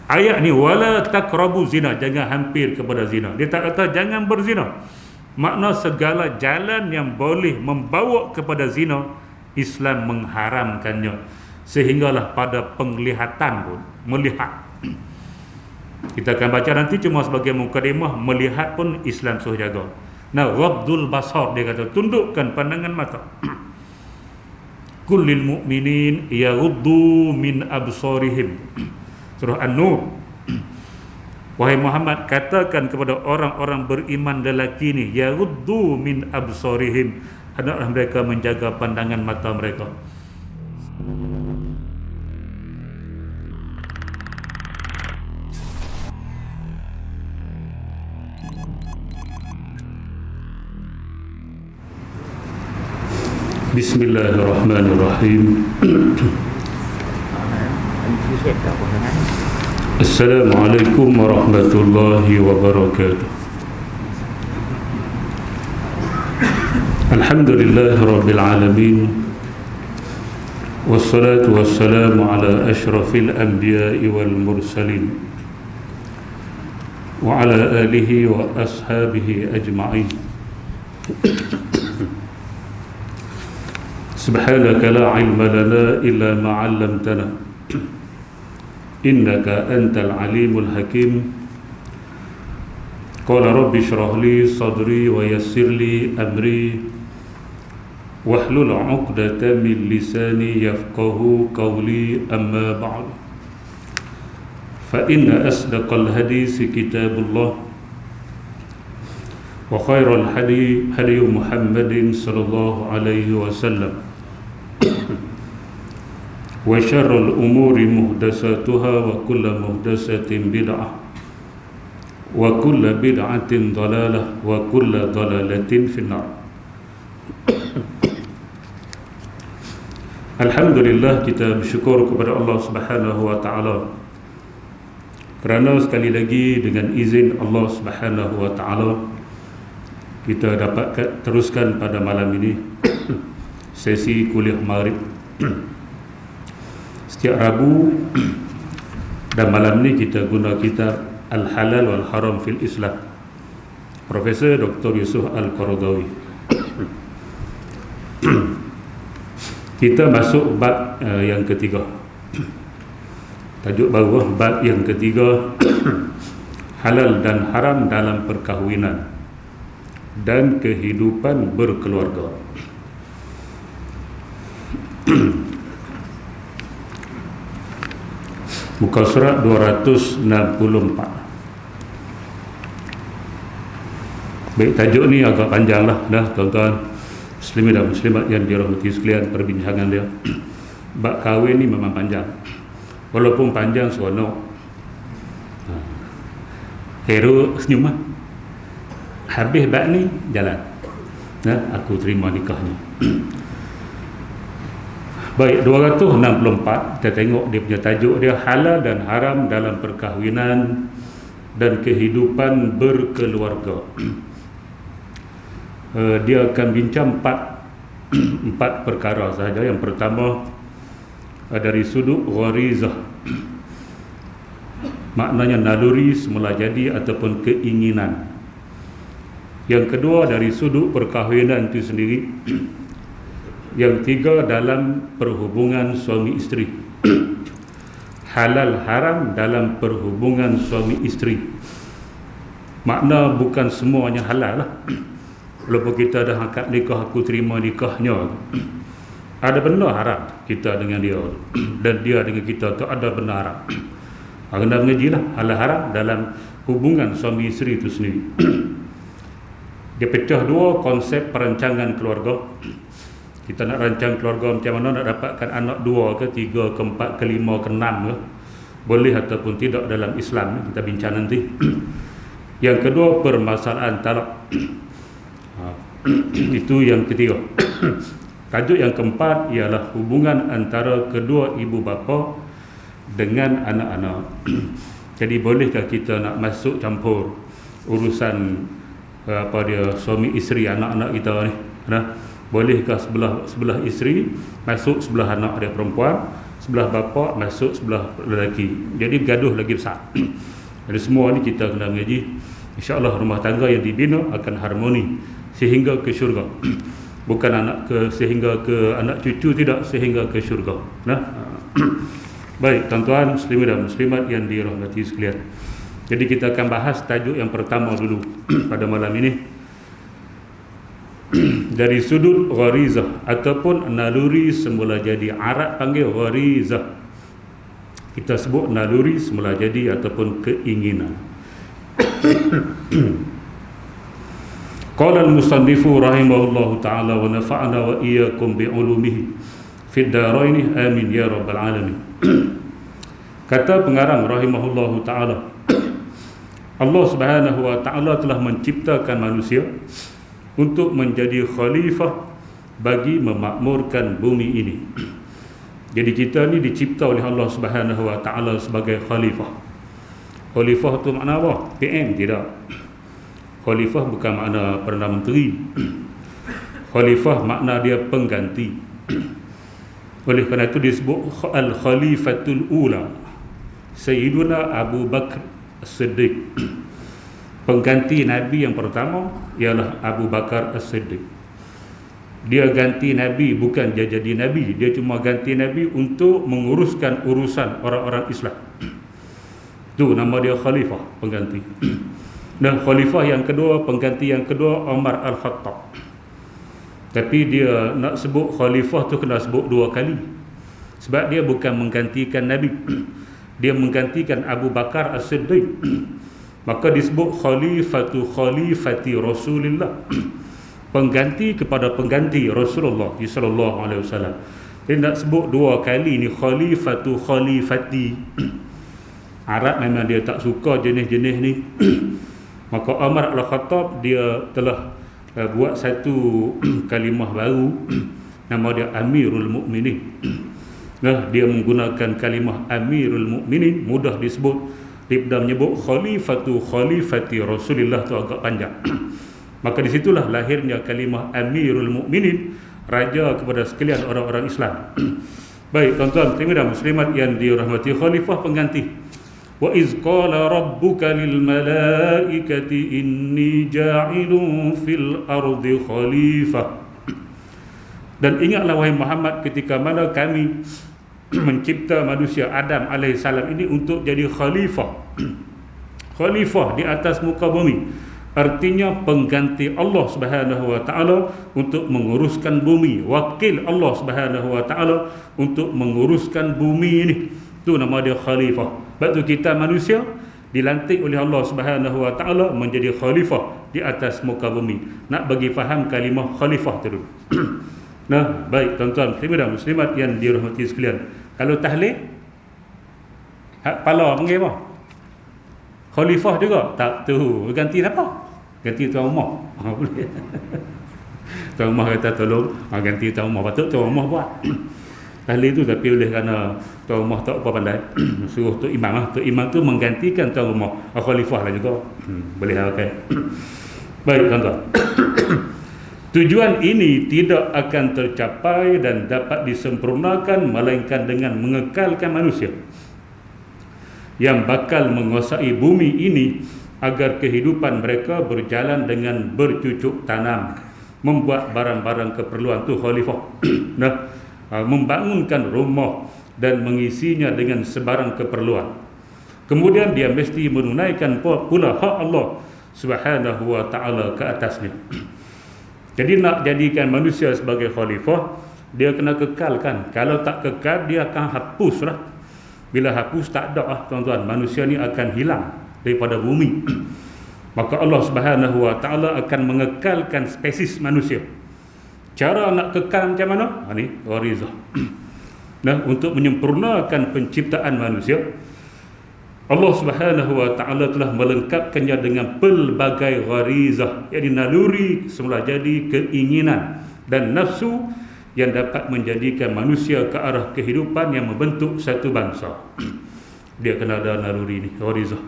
Ayat ni wala taqrabu zina, jangan hampir kepada zina. Dia tak kata jangan berzina. Makna segala jalan yang boleh membawa kepada zina, Islam mengharamkannya. Sehinggalah pada penglihatan pun, melihat. Kita akan baca nanti cuma sebagai mukadimah, melihat pun Islam suruh jaga. Nah, ghaddul basar, dia kata tundukkan pandangan mata. Kullil mu'minin yaghuddu min absarihim. Surah An-Nur. Wahai Muhammad, katakan kepada orang-orang beriman lelaki ni, yaghuddu min absarihim, hendaklah mereka menjaga pandangan mata mereka. Bismillahirrahmanirrahim. Assalamualaikum warahmatullahi wabarakatuh. Alhamdulillah rabbil alamin. Wassalatu wassalamu ala ashrafil anbiya'i wal mursalin wa ala alihi wa ashabihi ajma'in. Subhanaka la ilma lana illa ma 'allamtana innaka antal alimul hakim. Qala rabbi shrah li sadri wa yassir li amri wahlul 'uqdatam min lisani yafqahu qawli, amma ba'd. Fa inna asdaqal hadisi kitabullah wa khairal hadi hadi Muhammadin sallallahu alaihi wasallam wa syarrul umuri muhdatsatuha wa kullu muhdatsatin bid'ah wa kullu bid'atin dhalalah wa kullu dhalalatin finnar. Alhamdulillah, kita bersyukur kepada Allah Subhanahu wa taala kerana sekali lagi dengan izin Allah Subhanahu wa taala kita dapat teruskan pada malam ini sesi kuliah maghrib setiap Rabu, dan malam ni kita guna kitab Al-Halal wal Haram fil Islam, Profesor Dr. Yusuf Al-Qaradawi. Kita masuk bab yang ketiga. Tajuk bawah bab yang ketiga, halal dan haram dalam perkahwinan dan kehidupan berkeluarga. Muka surat 264. Baik, tajuk ni agak panjang lah dah tuan-tuan muslimin dan muslimat yang dirahmati sekalian. Perbincangan dia bab kahwin ni memang panjang, walaupun panjang seronok. Hero senyum lah. Habis bab ni jalan, aku terima nikahnya. Baik, 264 kita tengok dia punya tajuk dia, halal dan haram dalam perkahwinan dan kehidupan berkeluarga. Dia akan bincang empat perkara sahaja. Yang pertama dari sudut gharizah, maknanya naluri semula jadi ataupun keinginan. Yang kedua dari sudut perkahwinan itu sendiri. Yang tiga dalam perhubungan suami isteri, halal haram dalam perhubungan suami isteri. Makna bukan semuanya halal lah. Walaupun kita dah angkat nikah, aku terima nikahnya, ada benda haram kita dengan dia dan dia dengan kita tu ada benda haram. Kena mengaji lah halal haram dalam hubungan suami isteri itu sendiri. Dia pecah dua konsep perancangan keluarga. Kita nak rancang keluarga macam mana, nak dapatkan anak 2 ke 3 ke 4 ke 5 ke 6 ke, boleh ataupun tidak dalam Islam, kita bincang nanti. Yang kedua permasalahan talak. Itu yang ketiga. Tajuk yang keempat ialah hubungan antara kedua ibu bapa dengan anak-anak. Jadi bolehkah kita nak masuk campur urusan suami isteri anak-anak kita ni? Bolehkah sebelah isteri masuk sebelah anak dia perempuan, sebelah bapa masuk sebelah lelaki. Jadi gaduh lagi besar. Jadi semua ni kita kena mengaji. InsyaAllah rumah tangga yang dibina akan harmoni sehingga ke syurga. Bukan sehingga ke anak cucu, tidak, sehingga ke syurga. Nah. Baik, tuan-tuan muslimin dan muslimat yang dirahmati sekalian. Jadi kita akan bahas tajuk yang pertama dulu pada malam ini. Dari sudut gharizah ataupun naluri semula jadi. Arab panggil gharizah, kita sebut naluri semula jadi ataupun keinginan. Qala al-musannifu rahimahullahu ta'ala wa nafa'ana wa iyyakum bi'ulumihi fid daraini amin ya rabbal alamin. Kata pengarang rahimahullahu ta'ala, Allah subhanahu wa ta'ala telah menciptakan manusia untuk menjadi khalifah bagi memakmurkan bumi ini. Jadi kita ni dicipta oleh Allah subhanahu wa ta'ala sebagai khalifah. Khalifah tu makna apa? PM? Tidak. Khalifah bukan makna Perdana Menteri. Khalifah makna dia pengganti. Oleh kerana itu disebut Al-Khalifatul Ula, Sayyiduna Abu Bakr As-Siddiq. Pengganti Nabi yang pertama ialah Abu Bakar As-Siddiq. Dia ganti Nabi, bukan dia jadi Nabi. Dia cuma ganti Nabi untuk menguruskan urusan orang-orang Islam. Itu nama dia khalifah, pengganti. Dan khalifah yang kedua, pengganti yang kedua, Umar Al-Khattab. Tapi dia nak sebut khalifah tu kena sebut dua kali. Sebab dia bukan menggantikan Nabi. Dia menggantikan Abu Bakar As-Siddiq. Maka disebut khalifati Rasulullah. Pengganti kepada pengganti Rasulullah sallallahu alaihi wasallam. Dia nak sebut dua kali ni khalifati. Arab memang dia tak suka jenis-jenis ni. Maka Umar Al-Khattab dia telah buat satu kalimah baru, nama dia Amirul Mukminin. Nah, dia menggunakan kalimah Amirul Mukminin, mudah disebut. Dia menyebut khalifati Rasulullah tu agak panjang. Maka disitulah lahirnya kalimah Amirul Mukminin, raja kepada sekalian orang-orang Islam. Baik, tuan-tuan dan muslimat yang dirahmati, khalifah pengganti. Wa iz qala rabbuka lil malaikati inni ja'ilun fil ardi khalifah. Dan ingatlah wahai Muhammad, ketika mana kami mencipta manusia Adam alaihissalam ini untuk jadi khalifah. Khalifah di atas muka bumi, artinya pengganti Allah subhanahu wa ta'ala untuk menguruskan bumi. Wakil Allah subhanahu wa ta'ala untuk menguruskan bumi ini. Itu nama dia khalifah. Sebab tu kita manusia dilantik oleh Allah subhanahu wa ta'ala menjadi khalifah di atas muka bumi. Nak bagi faham kalimah khalifah tu dulu. Nah, baik tuan-tuan dan muslimat yang dirahmati sekalian. Kalau tahlil, hak kepala panggil apa? Khalifah juga? Tak tu. Ganti apa? Ganti tuan rumah. Boleh. Tuan rumah kata tolong ganti tuan rumah. Patut tuan rumah buat tahlil tu, tapi oleh kerana tuan rumah tak apa pandai, suruh Tok Imam lah. Tok Imam tu menggantikan tuan rumah. Khalifah lah juga. Boleh okay. Baik tuan-tuan. Tujuan ini tidak akan tercapai dan dapat disempurnakan melainkan dengan mengekalkan manusia yang bakal menguasai bumi ini agar kehidupan mereka berjalan dengan bercucuk tanam, membuat barang-barang keperluan tu khalifah. Nah, membangunkan rumah dan mengisinya dengan sebarang keperluan. Kemudian dia mesti menunaikan pula hak Allah subhanahu wa ta'ala ke atasnya. Jadi nak jadikan manusia sebagai khalifah, dia kena kekalkan. Kalau tak kekal, dia akan hapus lah. Bila hapus, tak ada lah tuan-tuan, manusia ni akan hilang daripada bumi. Maka Allah subhanahu wa ta'ala akan mengekalkan spesies manusia. Cara nak kekal macam mana? Ini gharizah. Nah, untuk menyempurnakan penciptaan manusia, Allah subhanahu wa ta'ala telah melengkapkannya dengan pelbagai gharizah, yakni naluri semula jadi, keinginan dan nafsu yang dapat menjadikan manusia ke arah kehidupan yang membentuk satu bangsa. Dia kena ada naluri ni, gharizah.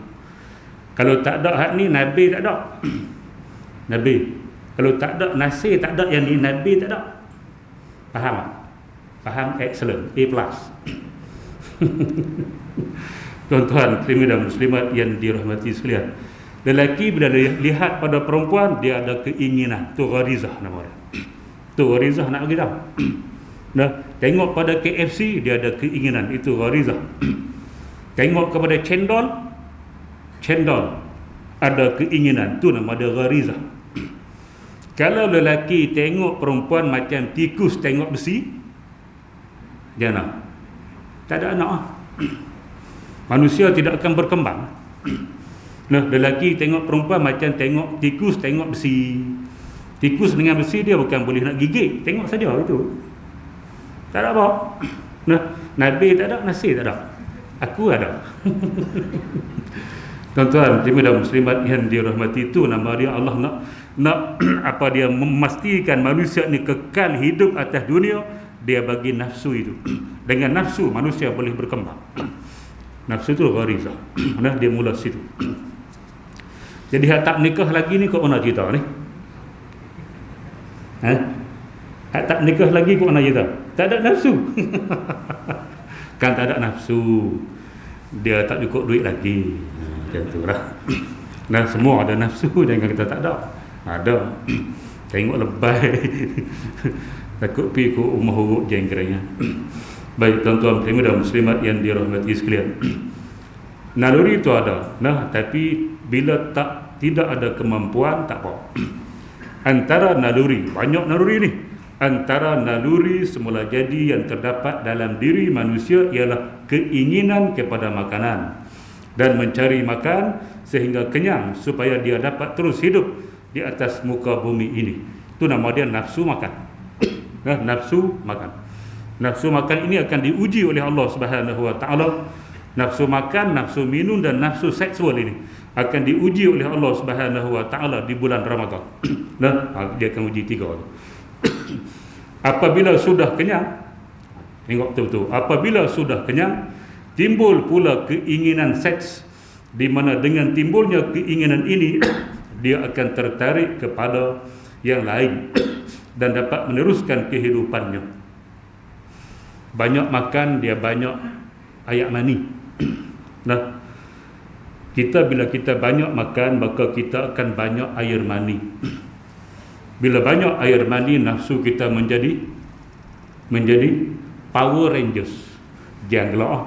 Kalau tak ada hak ni, Nabi tak ada. Nabi. Kalau tak ada Nasir, tak ada yang ni, Nabi tak ada. Faham tak? Faham? Excellent. A+. Tuan-tuan dan muslimat yang dirahmati sekalian, lelaki bila lihat pada perempuan, dia ada keinginan, tu gharizah nama dia. Tu gharizah nak bagi tahu. Nah, tengok pada KFC, dia ada keinginan, itu gharizah. Tengok kepada cendol ada keinginan, tu nama dia gharizah. Kalau lelaki tengok perempuan macam tikus tengok besi, dia nak, tak ada anak. Manusia tidak akan berkembang. Nah, lelaki tengok perempuan macam tengok tikus tengok besi. Tikus dengan besi dia bukan boleh nak gigit, tengok saja itu. Tak ada apa. Nah, Nabi tak ada, Nasir tak ada, aku ada. Tuan-tuan dan muslimat yang dirahmati, itu nama dia. Allah nak apa, dia memastikan manusia ni kekal hidup atas dunia, dia bagi nafsu itu. Dengan nafsu manusia boleh berkembang. Nafsu tu gharizah. Nah, dia mula situ. Jadi hak tak nikah lagi ni kok mana cerita ni? Hak tak nikah lagi kok mana cerita? Tak ada nafsu. Kan tak ada nafsu, dia tak cukup duit lagi. Macam tu lah. Nah, semua ada nafsu, jangan kita tak ada. Ada. Tengok lebay. Takut pergi ke rumah huruk jengkeranya. Baik tuan-tuan dan muslimat yang dirahmati sekalian, naluri itu ada. Nah, tapi bila tidak ada kemampuan, tak apa. Antara naluri, banyak naluri ni. Antara naluri semula jadi yang terdapat dalam diri manusia ialah keinginan kepada makanan dan mencari makan sehingga kenyang supaya dia dapat terus hidup di atas muka bumi ini. Itu nama dia nafsu makan. Nah, nafsu makan. Nafsu makan ini akan diuji oleh Allah Subhanahu wa taala. Nafsu makan, nafsu minum dan nafsu seksual ini akan diuji oleh Allah Subhanahu wa taala di bulan Ramadan. Nah, dia akan uji tiga. Apabila sudah kenyang, tengok betul-betul, apabila sudah kenyang, timbul pula keinginan seks, di mana dengan timbulnya keinginan ini dia akan tertarik kepada yang lain dan dapat meneruskan kehidupannya. Banyak makan, dia banyak air mani. Nah, bila kita banyak makan, maka kita akan banyak air mani. Bila banyak air mani, nafsu kita menjadi Power Rangers. Jangan gelak.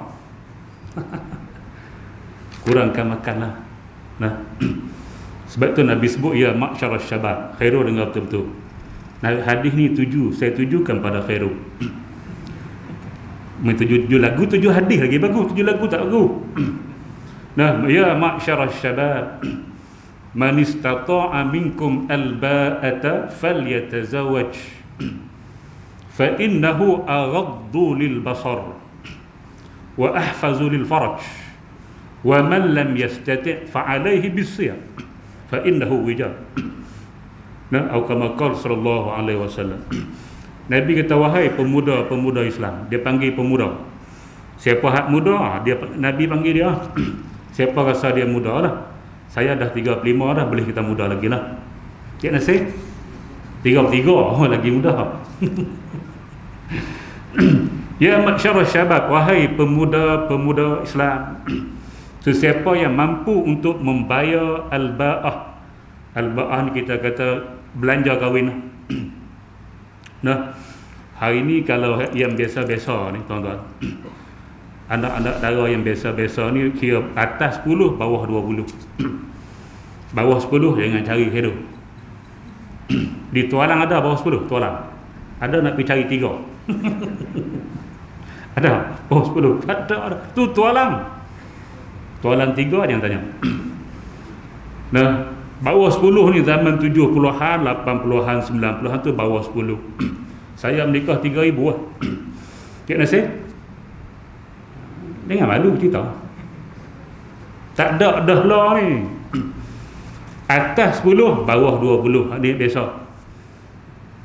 Kurangkan makanlah. Nah, sebab tu Nabi sebut, ya ma'syarasy syabab. Khairul dengar betul-betul. Nah, hadis ni saya tujukan pada Khairul. Tujuh lagu, 7 hadis lagi bagus, 7 lagu tak bagus. Nah, ya ma'syarasy syabab, man istata'a minkum alba'ata falyatazawwaj fa innahu aghaddu lil basar wa ahfazu lil faraj wa man lam yastati' fa alayhi bis-siyam fa innahu wija. Nah, atau kama qala sallallahu alaihi wasallam. Nabi kata, wahai pemuda-pemuda Islam. Dia panggil pemuda. Siapa hak muda, Nabi panggil dia. Siapa rasa dia muda lah, saya dah 35 dah, boleh kita muda lagi lah. Cik Nasir 33 lagi muda. Ya ma'syarasy syabab, wahai pemuda-pemuda Islam, sesiapa yang mampu untuk membayar al-ba'ah. Al-ba'ah ni kita kata belanja kahwin. Nah, hari ni kalau yang biasa-biasa ni tuan-tuan, anak-anak dara yang biasa-biasa ni kira atas 10, bawah 20. Bawah 10 jangan cari hidup. Di Tualang ada bawah 10, Tualang. Ada nak pergi cari 3. Ada bawah 10. Ada. Tu Tualang. Tualang 3 jangan tanya. Nah, bawah 10 ni zaman 70-an, 80-an, 90-an tu bawah 10. Saya menikah 3,000 lah. Cik Nasir, jangan malu cerita. Tak ada dah lah ni. Atas 10, bawah 20. Ni biasa.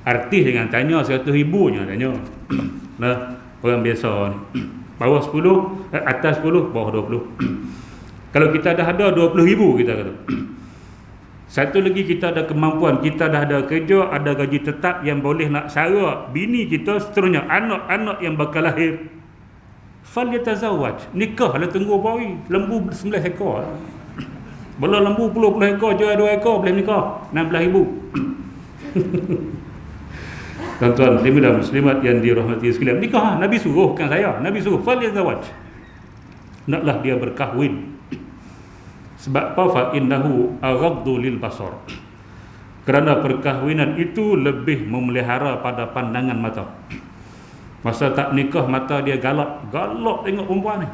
Artis jangan tanya 100,000 jangan tanya. Nah, orang biasa ni. Bawah 10, atas 10, bawah 20. Kalau kita dah ada 20,000 kita kata. Satu lagi, kita ada kemampuan, kita dah ada kerja, ada gaji tetap yang boleh nak sara bini kita, seterusnya anak-anak yang bakal lahir. falyatazawwaj, nikahlah tunggu bawi. Lembu 9 ekor. Bola lembu 10 ekor, jual 2 ekor boleh nikah 16,000. Tuan-tuan dan muslimat yang dirahmati sekalian, nikah Nabi suruh, bukan saya. Nabi suruh falyatazawwaj. Naklah dia berkahwin. Sebab apa? Fa innahu aghaddu lil basar. Kerana perkahwinan itu lebih memelihara pada pandangan mata. Masa tak nikah mata dia galak tengok perempuan ni.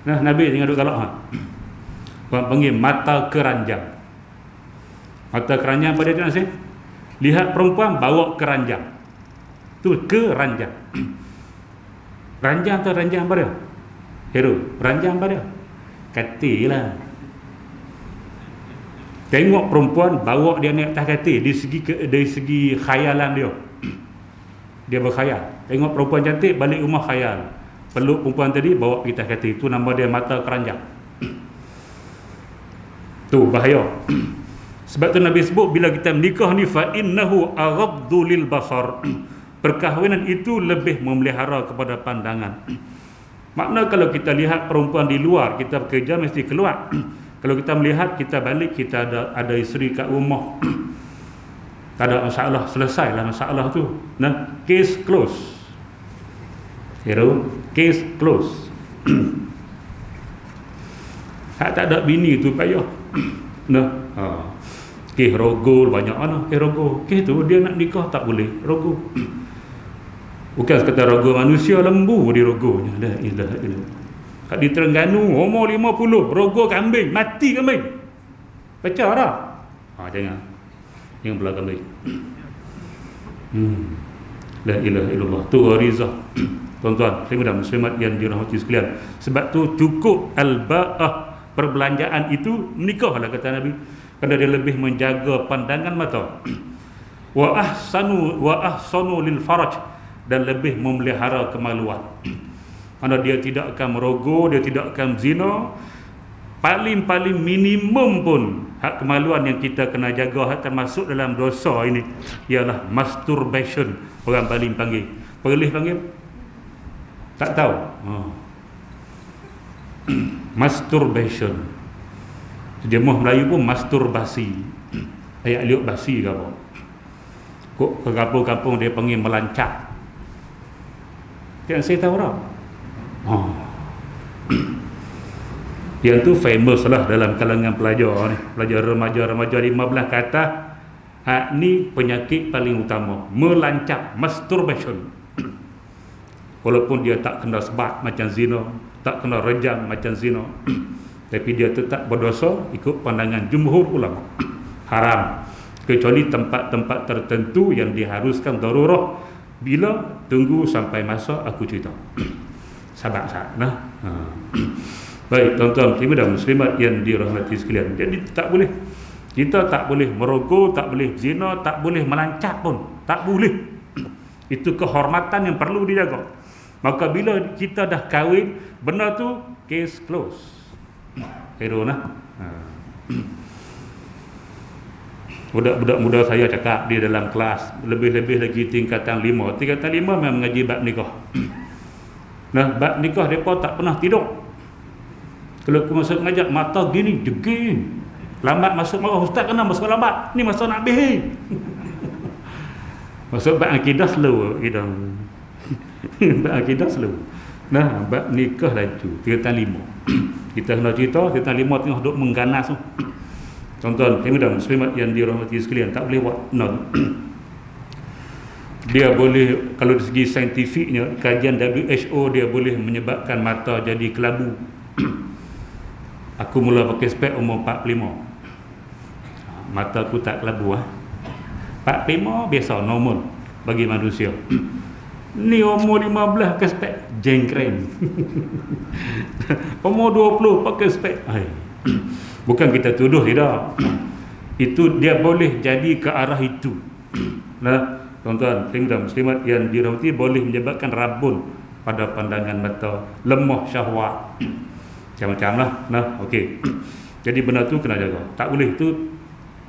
Nah, Nabi tengok duk galak Orang panggil mata keranjang. Mata keranjang pada dia nasi. Lihat perempuan bawa keranjang. Tu keranjang. Ranjang tu ranjang pada. Hero, ranjang pada. Katilah. Tengok perempuan bawa dia naik atas katil dari segi khayalan dia. Dia berkhayal. Tengok perempuan cantik balik rumah khayal. Peluk perempuan tadi bawa pergi atas katil. Itu nama dia mata keranjang. Tu bahaya. Sebab tu Nabi sebut bila kita menikah ni fa innahu aghaddu lil basar. Perkahwinan itu lebih memelihara kepada pandangan. Makna kalau kita lihat perempuan di luar, kita bekerja mesti keluar. Kalau kita melihat, kita balik, kita ada isteri kat rumah. Tak ada masalah, selesailah masalah tu. Nah, case close. Hero, case close. Hak tak ada bini tu payah. Nah, kes rogol banyak mana, kes rogol. Kes tu dia nak nikah tak boleh, rogol. Bukan sekadar rogol manusia, lembu dia rogolnya. La ilaha illallah. Kat di Terengganu umur 50, rogol kambing, mati kambing. Pecah dah. Jangan. Yang belah kambing. La ilaha illallah. Tu gharizah. Tuan-tuan, muslimin dan muslimat yang dirahmati sekalian. Sebab tu cukup al-ba'ah, perbelanjaan itu menikahlah kata Nabi. Kerana dia lebih menjaga pandangan mata. Wa ahsanu lil faraj, dan lebih memelihara kemaluan. Mana dia tidak akan merogoh, dia tidak akan zina. Paling minimum pun hak kemaluan yang kita kena jaga, hak termasuk dalam dosa ini ialah masturbation. Orang Bali panggil. Perlis panggil? Tak tahu. Masturbation. Terjemah Melayu pun masturbasi. Ayat liuk basi ke apa? Kok ke kampung-kampung dia panggil melancap. Yang saya tahu tak? Yang tu famous lah dalam kalangan pelajar ni. Pelajar remaja 15 ke atas. Ni penyakit paling utama. Melancap, masturbation. Walaupun dia tak kena sebat macam zina, tak kena rejam macam zina, tapi dia tetap berdosa ikut pandangan jumhur ulama. Haram. Kecuali tempat-tempat tertentu yang diharuskan darurah. Bila tunggu sampai masa aku cerita. Sabar nah. Baik, tuan-tuan dan muslimat yang dirahmati sekalian. Jadi tak boleh. Kita tak boleh merogol, tak boleh zina, tak boleh melancap pun. Tak boleh. Itu kehormatan yang perlu dijaga. Maka bila kita dah kahwin, benda tu case close. Hero nah. Budak-budak muda saya cakap di dalam kelas, lebih-lebih lagi tingkatan 5. Tingkatan 5 memang mengaji bab nikah. Nah, bab nikah mereka tak pernah tidur. Kalau aku masuk ngajak mata gini, jegin. Lambat masuk marah, ustaz kena masuk lambat. Ni masa nak habis. Masuk bab akidah slow kita. Bab akidah slow. Nah, bab nikah laju tingkatan 5. Kita kena cerita tingkatan 5 tengah duk mengganas tu. Tuan-tuan dan muslimat yang dirahmati sekalian, tak boleh buat nol. Dia boleh, kalau dari segi saintifiknya, kajian WHO dia boleh menyebabkan mata jadi kelabu. Aku mula pakai spek umur 45. Mata aku tak kelabu 45 biasa, normal bagi manusia. Ni umur 15 pakai spek jengkren. Umur 20 pakai spek. Bukan kita tuduh, tidak. Itu dia boleh jadi ke arah itu. Nah, tuan-tuan dan muslimat yang dirahmati, boleh menyebabkan rabun pada pandangan mata, lemah syahwat. Macam-macam lah. Nah, okey. Jadi benda tu kena jaga. Tak boleh, tu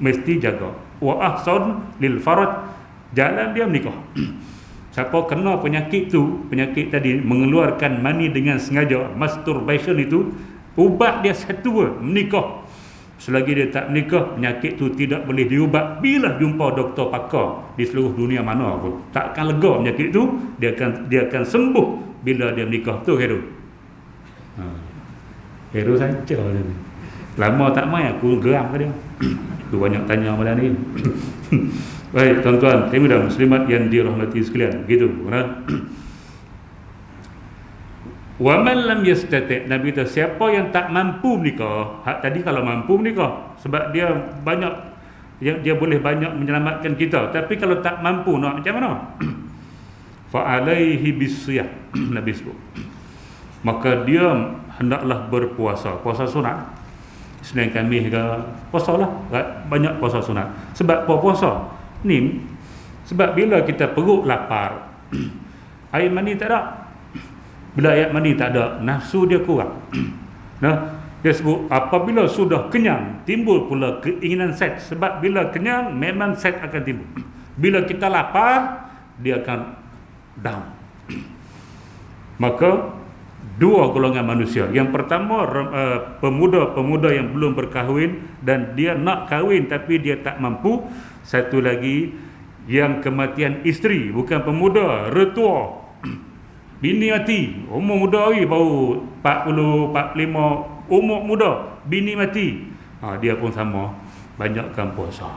mesti jaga. Wa ahsan lil faraj, jalan dia menikah. Siapa kena penyakit tadi mengeluarkan mani dengan sengaja, masturbation itu, ubat dia satu, menikah. Selagi dia tak menikah, penyakit tu tidak boleh diubat. Bila jumpa doktor pakar di seluruh dunia mana pun, tak akan lega penyakit tu. Dia akan sembuh bila dia menikah. Tu Heru. Heru saja dia. Lama tak main aku geram ke dia. Tu banyak tanya malam ni. Baik tuan-tuan, dan muslimat yang dirahmati sekalian, begitu. Wa man lam yastati', Nabi kata siapa yang tak mampu menikah. Tadi kalau mampu menikah sebab dia banyak, dia boleh banyak menyelamatkan kita. Tapi kalau tak mampu nak macam mana? Fa alaihi bisiyah, Nabi sebut. Maka dia hendaklah berpuasa, puasa sunat. Senin Khamis ke, puasalah, banyak puasa sunat. Sebab apa puasa? Ni sebab bila kita perut lapar, air mani tak ada. Bila air mani tak ada, nafsu dia kurang. Nah, dia sebut apabila sudah kenyang, timbul pula keinginan seks. Sebab bila kenyang, memang seks akan timbul. Bila kita lapar, dia akan down. Maka dua golongan manusia. Yang pertama, pemuda-pemuda yang belum berkahwin dan dia nak kahwin tapi dia tak mampu. Satu lagi, yang kematian isteri, bukan pemuda, retua, bini mati, umur muda lagi, baru 40, 45, umur muda, bini mati. Dia pun sama, banyakkan puasa.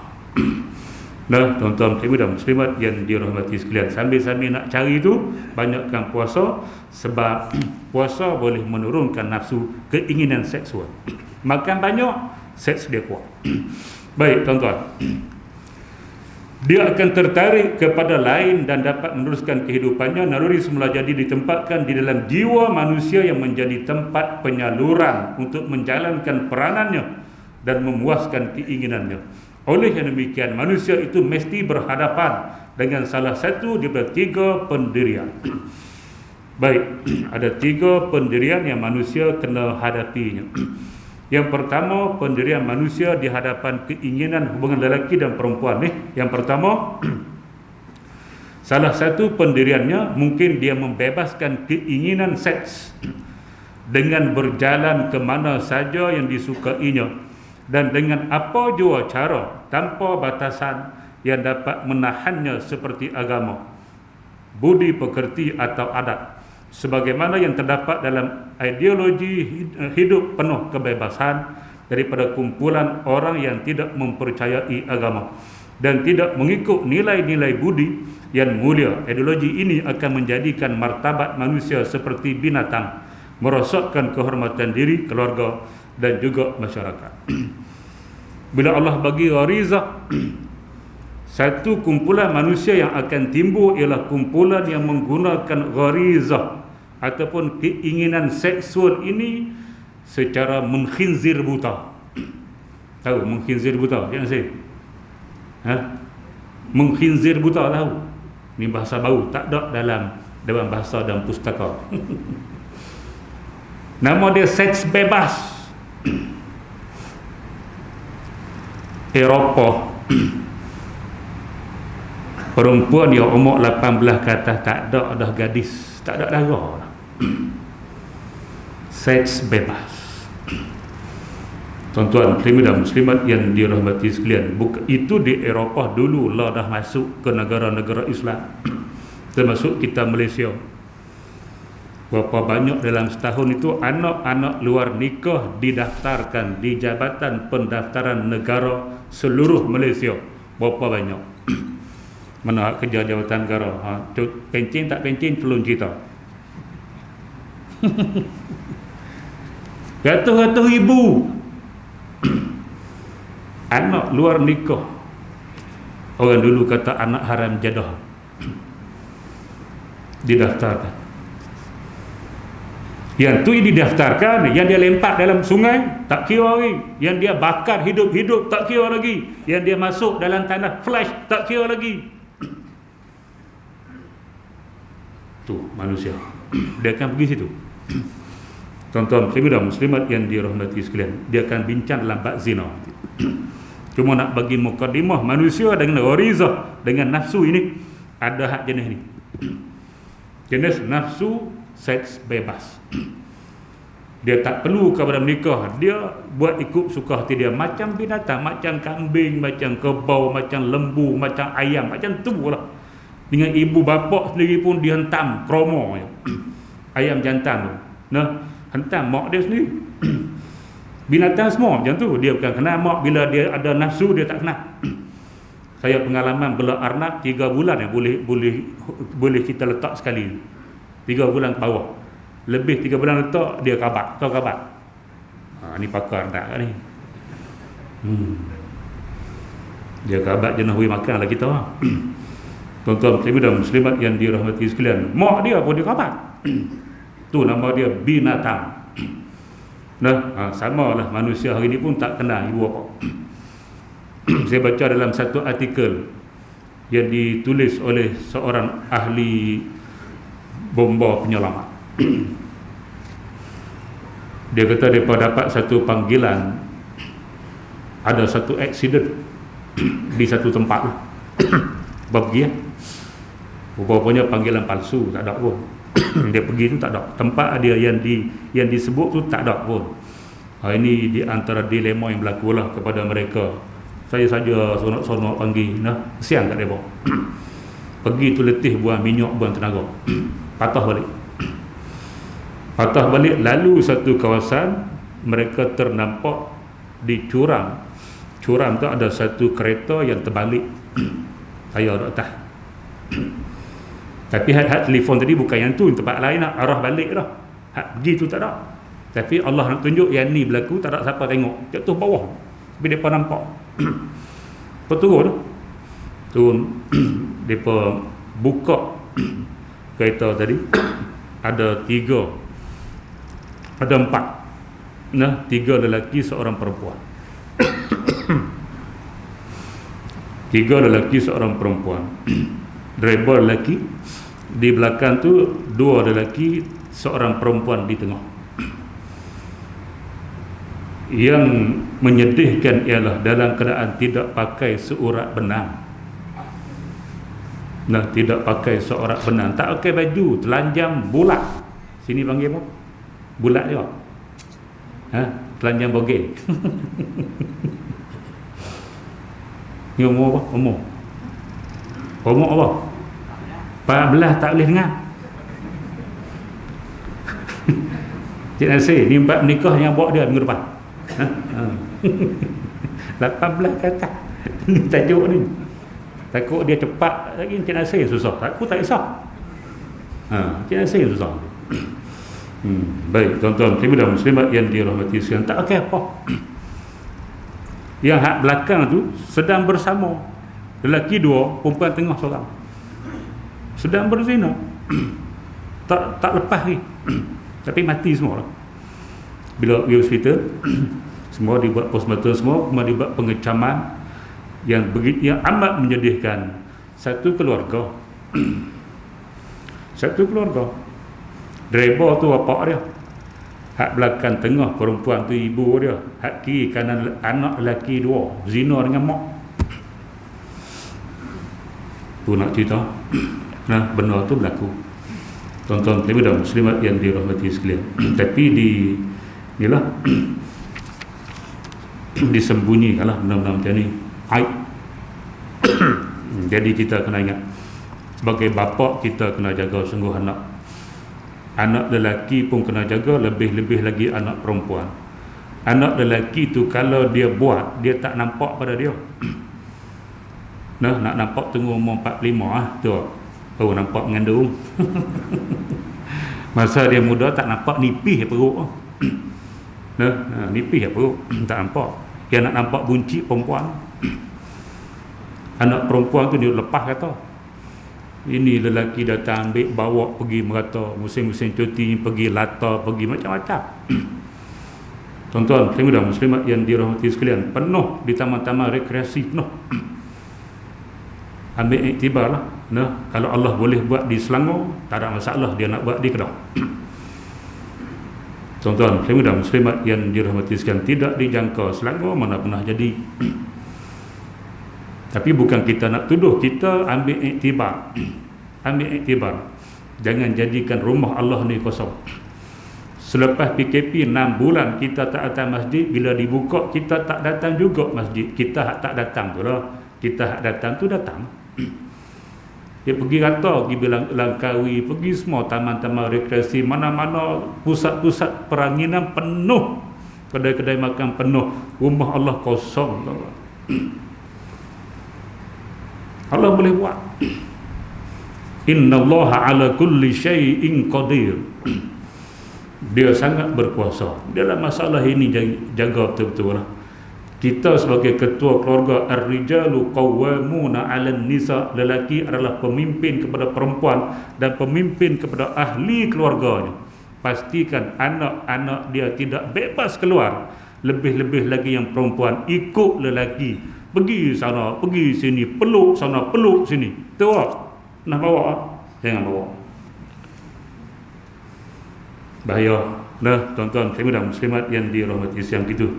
Nah, tuan-tuan dan muslimat yang dirahmati sekalian, sambil-sambil nak cari tu, banyakkan puasa. Sebab puasa boleh menurunkan nafsu, keinginan seksual. Makan banyak, seks dia kuat. Baik tuan-tuan, dia akan tertarik kepada lain dan dapat meneruskan kehidupannya. Naluri semula jadi ditempatkan di dalam jiwa manusia yang menjadi tempat penyaluran untuk menjalankan peranannya dan memuaskan keinginannya. Oleh yang demikian, manusia itu mesti berhadapan dengan salah satu daripada 3 pendirian. Baik, ada 3 pendirian yang manusia kena hadapinya. Yang pertama, pendirian manusia di hadapan keinginan hubungan lelaki dan perempuan ni. Yang pertama, salah satu pendiriannya mungkin dia membebaskan keinginan seks dengan berjalan ke mana saja yang disukainya dan dengan apa jua cara, tanpa batasan yang dapat menahannya seperti agama, budi pekerti atau adat, sebagaimana yang terdapat dalam ideologi hidup penuh kebebasan daripada kumpulan orang yang tidak mempercayai agama dan tidak mengikut nilai-nilai budi yang mulia. Ideologi ini akan menjadikan martabat manusia seperti binatang, merosakkan kehormatan diri, keluarga dan juga masyarakat. Bila Allah bagi gharizah, satu kumpulan manusia yang akan timbul ialah kumpulan yang menggunakan gharizah ataupun keinginan seksual ini secara mengkhinzir buta. Tahu mengkhinzir buta? Jangan saya. Mengkhinzir buta tahu? Ini bahasa baru, tak ada dalam bahasa dan pustaka. Nama dia seks bebas. Eropah. Perempuan yang umur 18 ke atas tak ada dah gadis, tak ada darah. Seks bebas. Tuan-tuan dan muslimat yang dirahmati sekalian, itu di Eropah dulu lah dah masuk ke negara-negara Islam, termasuk kita Malaysia. Berapa banyak dalam setahun itu anak-anak luar nikah didaftarkan di Jabatan Pendaftaran Negara seluruh Malaysia. Berapa banyak? Mana hak kerja Jabatan Negara? Pencen tak pencen, tolong cerita. Ratus-ratus ribu anak luar nikah. Orang dulu kata anak haram jadah didaftarkan. Yang tu didaftarkan, yang dia lempar dalam sungai tak kira lagi, yang dia bakar hidup-hidup tak kira lagi, yang dia masuk dalam tanah flash tak kira lagi. Tu manusia. Dia akan pergi situ. Tuan-tuan dan muslimat yang dirahmati sekalian, dia akan bincang dalam bab zina. Cuma nak bagi mukadimah manusia dengan gharizah, dengan nafsu ini ada hak jenis ni. Jenis nafsu seks bebas. Dia tak perlu kepada menikah, dia buat ikut suka hati dia, macam binatang, macam kambing, macam kerbau, macam lembu, macam ayam, macam tu lah. Dengan ibu bapa sendiri pun dihentam kromo ayam jantan tu. Nah, hentam mak dia sendiri. Binatang semua macam tu, dia bukan kenal mak, bila dia ada nafsu dia tak kenal. Saya pengalaman bela arnab 3 bulan boleh kita letak sekali. 3 bulan ke bawah. Lebih 3 bulan letak dia kabat, tahu kabat. Ni pakar tak ni. Dia kabat jenah hui makan lah kita lah. Tuan-tuan muslimat yang dirahmati sekalian, mak dia pun dia kabat. Tu nama dia binatang. Nah, samalah manusia hari ni pun tak kenal ibu bapa. Saya baca dalam satu artikel yang ditulis oleh seorang ahli bomba penyelamat. Dia kata mereka dapat satu panggilan, ada satu aksiden di satu tempat lah. Pergi rupanya panggilan palsu, tak ada pun. Dia pergi tu tak ada, tempat dia yang disebut tu tak ada pun. Ini di antara dilema yang berlaku lah kepada mereka. Saya saja sonok-sonok panggil, kesian kat mereka. Pergi tu letih, buang minyak, buang tenaga. Patah balik, lalu satu kawasan mereka ternampak di curam tu ada satu kereta yang terbalik. Saya ada atas. Tapi hat telefon tadi bukan yang tu, tempat lain lah, arah balik dah. Hat pergi tu tak ada. Tapi Allah nak tunjuk yang ni berlaku, tak ada siapa tengok. Jatuh bawah. Tapi mereka nampak. Peturun tu mereka buka kereta tadi. Ada 4. 3 lelaki, seorang perempuan. 3 lelaki, seorang perempuan. Driver lelaki, di belakang tu 2 lelaki, seorang perempuan di tengah. Yang menyedihkan ialah dalam keadaan tidak pakai seurat benang. Tidak pakai seurat benang, tak pakai baju, telanjang bulat. Sini panggil apa? Bulat juga. Telanjang bogel. Ni umur apa? Umur apa? 14 tak boleh dengar. Cik Nasir, ni 4 menikah yang bawa dia minggu depan. 18 kata. Ni tajuk ni. Takut dia cepat lagi, Cik Nasir susah. Aku tak kisah. Cik Nasir susah. Baik, tuan-tuan muslimat yang dirahmati sekalian, tak pakai apa. Yang hak belakang tu sedang bersama, lelaki 2, perempuan tengah seorang, sedang berzina. tak lepas ni. Tapi mati semua lah. Bila pergi hospital, semua dibuat postmortem, semua dibuat pengecaman yang amat menyedihkan. Satu keluarga driver tu bapak dia, hak belakang tengah perempuan tu ibu dia, hak kiri kanan anak lelaki 2 zina dengan mak. Tu nak cerita. Benar tu berlaku. Tuan-tuan dan muslimat yang dirahmati sekalian. Tapi inilah disembunyikanlah benda-benda macam ni, aib. Jadi kita kena ingat, sebagai bapa kita kena jaga sungguh anak lelaki pun kena jaga, lebih-lebih lagi anak perempuan. Anak lelaki tu kalau dia buat, dia tak nampak pada dia. Nak nampak tunggu umur 45 tu baru nampak mengandung. Masa dia muda tak nampak, nipis perut. Nipis perut, tak nampak. Dia nak nampak buncit perempuan. Anak perempuan tu dia lepas kata, ini lelaki datang ambil, bawa pergi merata, musim-musim cuti pergi Lata, pergi macam-macam. Tuan-tuan muslimat yang dirahmati sekalian, penuh di taman-taman rekreasi penuh. Ambil iktibar lah. Kalau Allah boleh buat di Selangor, tak ada masalah dia nak buat di Kedah. Tuan-tuan muslimat yang dirahmati sekalian, tidak dijangka Selangor mana pernah jadi. Tapi bukan kita nak tuduh, kita ambil iktibar. ambil iktibar. Jangan jadikan rumah Allah ni kosong. Selepas PKP 6 bulan kita tak datang masjid, bila dibuka kita tak datang juga masjid. Kita tak datang tu lah. Kita datang tu datang. Dia pergi rata, pergi Langkawi, pergi semua taman-taman rekreasi, mana-mana pusat-pusat peranginan penuh, kedai-kedai makan penuh, rumah Allah kosong. Allah boleh buat. Innallaha ala kulli syai'in qadir. Dia sangat berkuasa. Dalam masalah ini jaga betul-betul lah. Kita sebagai ketua keluarga, ar-rijalu qawwamuna 'alan nisa, lelaki adalah pemimpin kepada perempuan dan pemimpin kepada ahli keluarganya. Pastikan anak-anak dia tidak bebas keluar. Lebih-lebih lagi yang perempuan ikut lelaki, pergi sana, pergi sini, peluk sana, peluk sini. Tu nak bawa, jangan bawa. Bahaya. Nah, tuan-tuan dan muslimat yang dirahmati Islam gitu.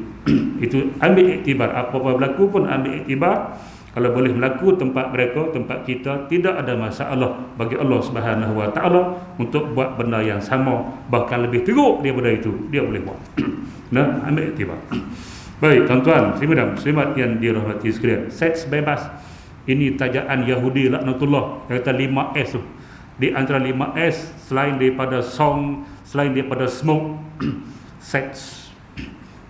Itu ambil iktibar, apa-apa berlaku pun ambil iktibar. Kalau boleh berlaku tempat mereka, tempat kita, tidak ada masalah bagi Allah Subhanahu Wa Taala untuk buat benda yang sama, bahkan lebih teruk daripada itu, dia boleh buat. Nah, ambil iktibar. Baik, tuan-tuan dan muslimat yang dirahmati sekalian, seks bebas ini tajaan Yahudi laknatullah, kata 5S tu. Di antara 5S, selain daripada song, selain daripada smoke, seks.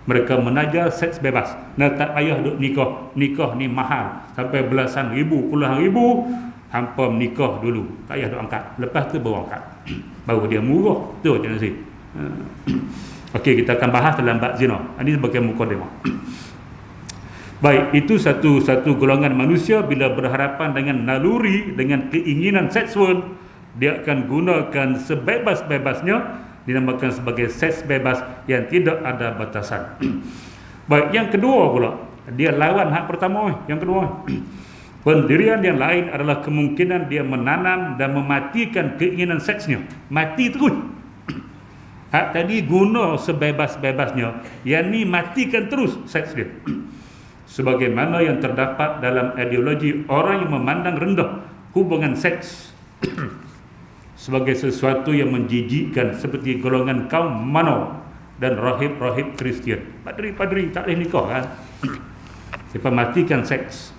Mereka menaja seks bebas. Nah, tak payah duk nikah. Nikah ni mahal, sampai belasan ribu, puluhan ribu. Hampa menikah dulu, tak payah duk angkat. Lepas tu baru angkat, baru dia murah. Tu Cik Nasir. Okey, kita akan bahas dalam bab zina. Ini sebagai mukadimah. Baik, itu satu golongan manusia bila berhadapan dengan naluri, dengan keinginan seksual, dia akan gunakan sebebas-bebasnya, dinamakan sebagai seks bebas yang tidak ada batasan. Baik, yang kedua pula, dia lawan hak pertama. Yang kedua, pendirian yang lain adalah kemungkinan dia menanam dan mematikan keinginan seksnya. Mati terus. Hak tadi guna sebebas-bebasnya, yang ni matikan terus seks dia. Sebagaimana yang terdapat dalam ideologi orang yang memandang rendah hubungan seks sebagai sesuatu yang menjijikkan, seperti golongan kaum Mano dan rahib-rahib Kristian. Padri-padri tak boleh nikah kan? Siapa matikan seks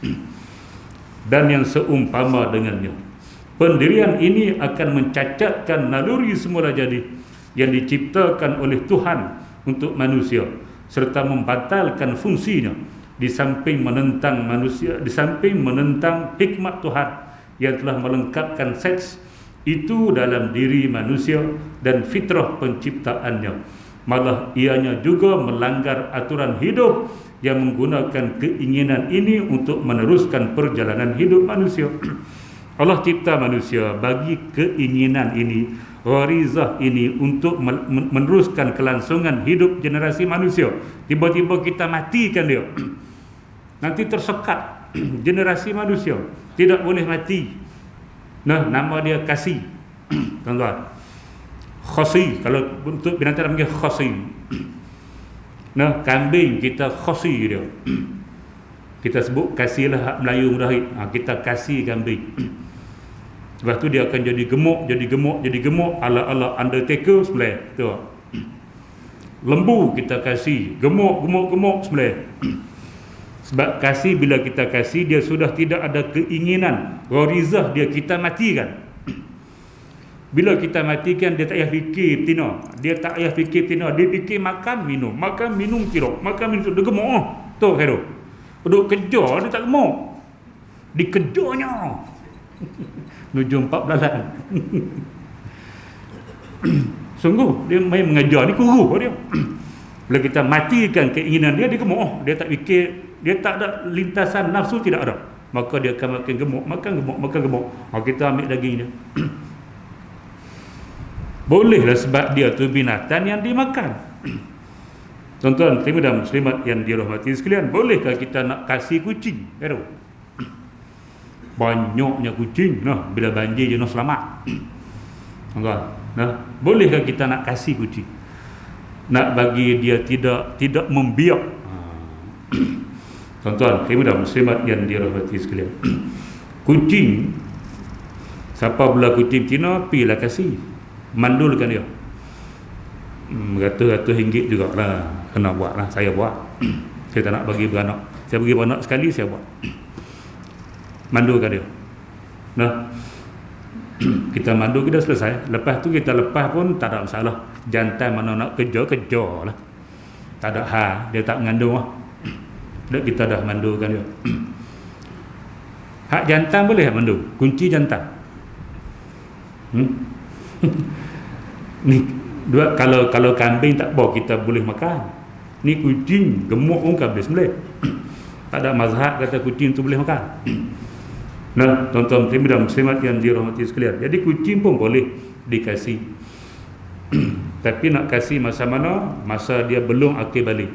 dan yang seumpama dengannya. Pendirian ini akan mencacatkan naluri semula jadi yang diciptakan oleh Tuhan untuk manusia, serta membatalkan fungsinya, di samping menentang manusia, di samping menentang hikmat Tuhan yang telah melengkapkan seks itu dalam diri manusia dan fitrah penciptaannya. Malah ianya juga melanggar aturan hidup yang menggunakan keinginan ini untuk meneruskan perjalanan hidup manusia. Allah cipta manusia bagi keinginan ini, gharizah ini, untuk meneruskan kelangsungan hidup generasi manusia. Tiba-tiba kita matikan dia, nanti tersekat generasi manusia, tidak boleh mati. Nah, nama dia kasih. Tuan-tuan, khasi, kalau untuk binatang namanya khasi. Nah, kambing kita khasi dia. Kita sebut kasihlah hak Melayu mudahid. Kita kasih kambing. Lepas tu dia akan jadi gemuk, jadi gemuk, jadi gemuk, ala-ala Undertaker sebelah tu. Lembu kita kasih, gemuk, gemuk, gemuk sebelah. Sebab kasih, bila kita kasih, dia sudah tidak ada keinginan, gharizah dia, kita matikan. Bila kita matikan, dia tak payah fikir betina. Dia tak payah fikir betina, dia fikir makan minum tidak, makan minum dia gemuk. Tu kira duduk kejar, dia tak gemuk, dikejarnya menuju 4 belasan. Sungguh dia main mengajar ni, kuruh dia. Bila kita matikan keinginan dia, dia gemuk. Dia tak fikir, dia tak ada lintasan nafsu, tidak ada. Maka dia akan makin gemuk, makan gemuk, makan gemuk. Kita ambil daging dia. Bolehlah, sebab dia tu binatang yang dimakan. Tuan-tuan dan muslimat yang dirahmati sekalian, bolehkah kita nak kasih kucing? Kira banyaknya kucing, nah, bila banjir je nak selamat. Tuan-tuan, nah, bolehkah kita nak kasih kucing? Nak bagi dia tidak membiak. Tuan-tuan dan muslimat yang dirahmati sekalian, kucing Siapa belah kucing betina, pilah kasih, mandulkan dia. Ratus-ratus ringgit jugalah kena buat lah. Saya buat. Saya tak nak bagi beranak. Saya bagi beranak sekali, saya buat. Mandulkan dia. Nah, kita mandu, kita selesai. Lepas tu kita lepas pun tak ada masalah. Jantan mana nak kejar lah. Tak ada dia tak mengandung lah. Dan kita dah mandukan dia. Hak jantan boleh mandu. Kunci jantan. Ni dua, kalau kambing tak apa, kita boleh makan. Ni kucing gemuk pun kan boleh sembelih. Tak ada mazhab kata kucing tu boleh makan. Nah, tuan-tuan dan muslimat yang dirahmati sekalian. Jadi kucing pun boleh dikasih. Tapi nak kasih masa mana? Masa dia belum akil balik.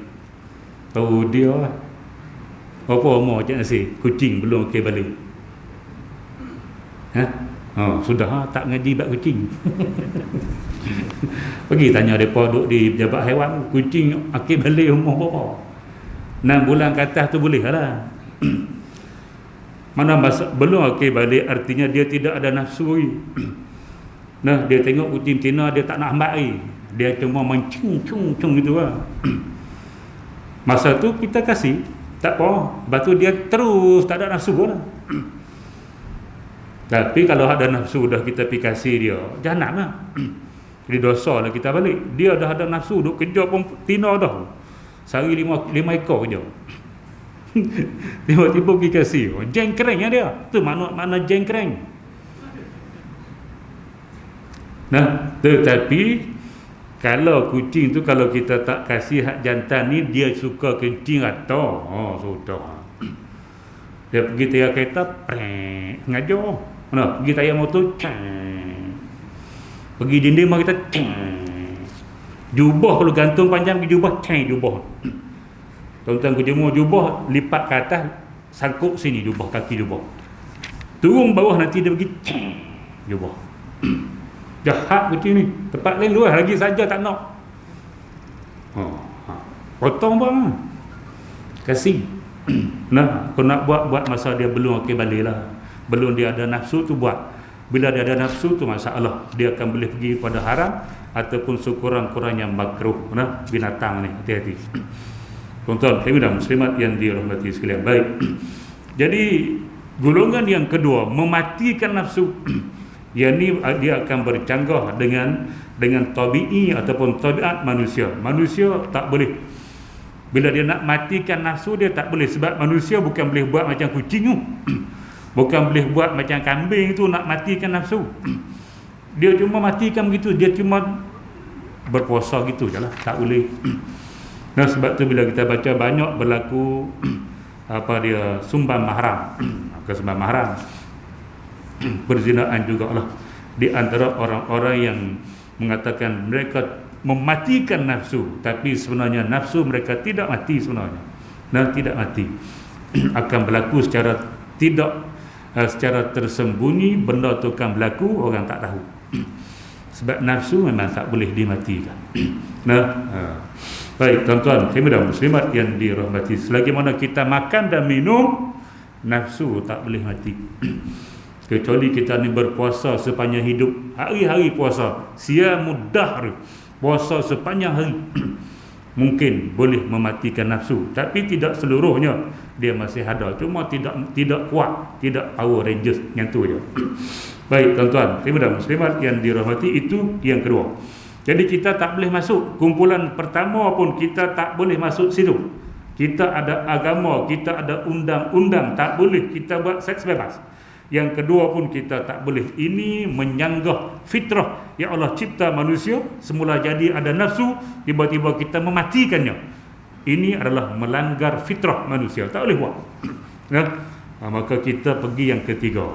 Tahu dia lah. Apa umur je nasi? Kucing belum akil balik. Sudah tak ngaji bab kucing. Pergi tanya mereka duduk di pejabat haiwan, kucing akil balik umur berapa? 6 bulan ke atas tu boleh lah. Mana masa belum akil balik, artinya dia tidak ada nafsu. Nah, dia tengok kucing betina, dia tak nak hambat air. Dia cuma mencung gitu lah. Masa tu kita kasih, tak apa. Lepas tu dia terus tak ada nafsu lah. Tapi kalau ada nafsu dah kita pergi kasih dia, jangan lah. Jadi dosa lah kita balik. Dia dah ada nafsu, duk kejar pun tina dah. Sehari 5 ekor kejar. Tiba-tiba pergi kasih, jengkreng dia. Tu mana jengkreng. Nah, tetapi kalau kucing tu, kalau kita tak kasih hak jantan ni, dia suka kencing atau sudah. Dia pergi tayar kereta, ngajar. Mana? Pergi tayar motor, pergi dinding mari kita, jubah kalau gantung panjang pergi jubah, jubah. Tuan-tuan kejemur jubah, lipat ke atas, sangkut sini jubah, kaki jubah. Turun bawah nanti dia pergi, jubah. Jahat kucing ni. Tempat lain luas lagi saja tak nak. Potong bang. Kasih. Nah, kau nak buat masa dia belum akil balik lah. Belum dia ada nafsu tu buat. Bila dia ada nafsu tu masalah. Dia akan boleh pergi pada haram ataupun sekurang-kurangnya makruh. Nah, binatang ni, hati-hati. Tuan-tuan, dan muslimat yang dirahmati sekalian. Baik. Jadi golongan yang kedua, mematikan nafsu. Yang ni dia akan bercanggah dengan tabi'i ataupun tabiat manusia. Manusia tak boleh. Bila dia nak matikan nafsu, dia tak boleh. Sebab manusia bukan boleh buat macam kucing tu. Bukan boleh buat macam kambing tu nak matikan nafsu. Dia cuma matikan begitu. Dia cuma berpuasa gitu je lah. Tak boleh. Nah, sebab tu bila kita baca banyak berlaku sumbang mahram. Kesumbang mahram, berzinaan jugalah di antara orang-orang yang mengatakan mereka mematikan nafsu, tapi sebenarnya nafsu mereka tidak mati sebenarnya. Nah, tidak mati. Akan berlaku secara tersembunyi, benda tu akan berlaku, orang tak tahu. Sebab nafsu memang tak boleh dimatikan. Baik, tuan-tuan, dan muslimat yang dirahmati, selagi mana kita makan dan minum, nafsu tak boleh mati. Kecuali kita ni berpuasa sepanjang hidup, hari-hari puasa, siamud dahr, puasa sepanjang hari, mungkin boleh mematikan nafsu, tapi tidak seluruhnya. Dia masih ada, cuma tidak kuat, tidak Power Rangers yang tu je. Baik, tuan-tuan, dan muslimat yang dirahmati, itu yang kedua. Jadi kita tak boleh masuk kumpulan pertama pun, kita tak boleh masuk situ. Kita ada agama, kita ada undang-undang, tak boleh kita buat seks bebas. Yang kedua pun kita tak boleh. Ini menyanggah fitrah yang Allah cipta manusia. Semula jadi ada nafsu, tiba-tiba kita mematikannya. Ini adalah melanggar fitrah manusia, tak boleh buat. Maka kita pergi yang ketiga.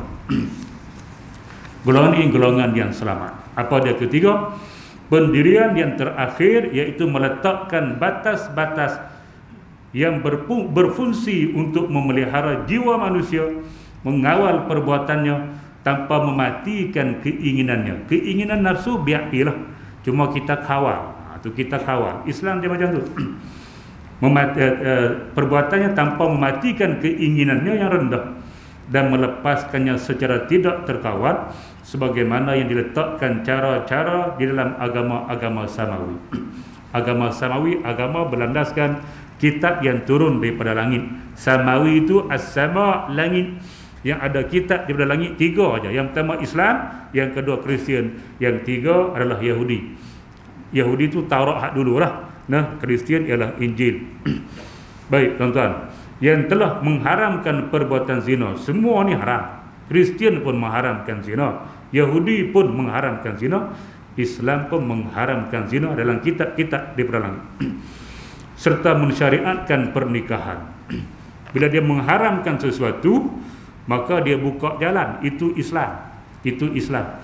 Golongan ini golongan yang selamat. Apa dia ketiga? Pendirian yang terakhir, iaitu meletakkan batas-batas yang berfungsi untuk memelihara jiwa manusia, mengawal perbuatannya tanpa mematikan keinginannya. Keinginan nafsu biar pilah, cuma kita kawal. Itu kita kawal. Islam dia macam tu. Perbuatannya tanpa mematikan keinginannya yang rendah dan melepaskannya secara tidak terkawal sebagaimana yang diletakkan cara-cara di dalam agama-agama samawi. Agama samawi, agama berlandaskan kitab yang turun daripada langit. Samawi itu as-sama, langit. Yang ada kitab daripada langit 3 aja. Yang pertama Islam, yang kedua Kristian, yang tiga adalah Yahudi. Yahudi itu Taurat hak dulu lah. Nah, Kristian ialah Injil. Baik, tuan-tuan, yang telah mengharamkan perbuatan zina, semua ni haram. Kristian pun mengharamkan zina, Yahudi pun mengharamkan zina, Islam pun mengharamkan zina dalam kitab-kitab daripada langit. Serta mensyariatkan pernikahan. Bila dia mengharamkan sesuatu, maka dia buka jalan. Itu Islam. Itu Islam.